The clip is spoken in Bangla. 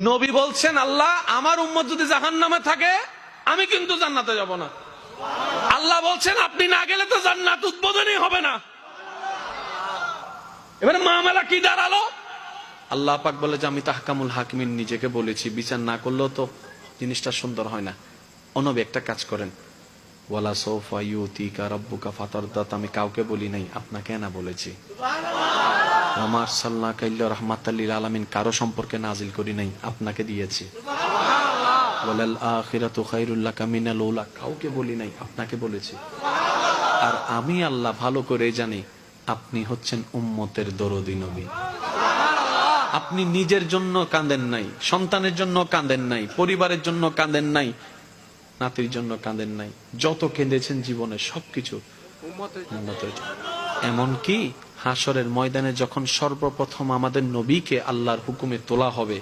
নবী বলছেন, আল্লাহ আমার উম্মত যদি জাহান্নামে থাকে আমি কিন্তু জান্নাতে যাব না। আল্লাহ বলছেন আপনি না গেলে তো জান্নাত উদ্বোধনই হবে না। এবারে মামলা কি দাঁড়ালো? আল্লাহ পাক বলে যে আমি তাহকামুল হাকিমিন নিজেকে বলেছি, বিচার না করলেও তো জিনিসটা সুন্দর হয় না। অনবী একটা কাজ করেন, ওয়ালা সৌফা ইউতিকা রাব্বুকা ফাতারদাত, আমি কাউকে বলি নাই, আপনাকে না বলেছি। ওমা আরসালনাকা ইল্লা রাহমাতাল লিল আলামিন, কারো সম্পর্কে নাজিল করি নাই, আপনাকে দিয়েছি। ওয়ালাল আখিরাতু খায়রুল লাকা মিনাল উলা, কাউকে বলি নাই, আপনাকে বলেছি। আর আমি আল্লাহ ভালো করে জানি আপনি হচ্ছেন উম্মতের দরদি নবী। আপনি নিজের জন্য কাঁদেন নাই, সন্তানের জন্য কাঁদেন নাই, পরিবারের জন্য কাঁদেন নাই, নাতির জন্য কাঁদেন নাই, যত কেঁদেছেন জীবনে সবকিছু উম্মতের জন্য। এমনকি হাসরের ময়দানে যখন সর্বপ্রথম আমাদের নবীকে আল্লাহর হুকুমে তোলা হবে,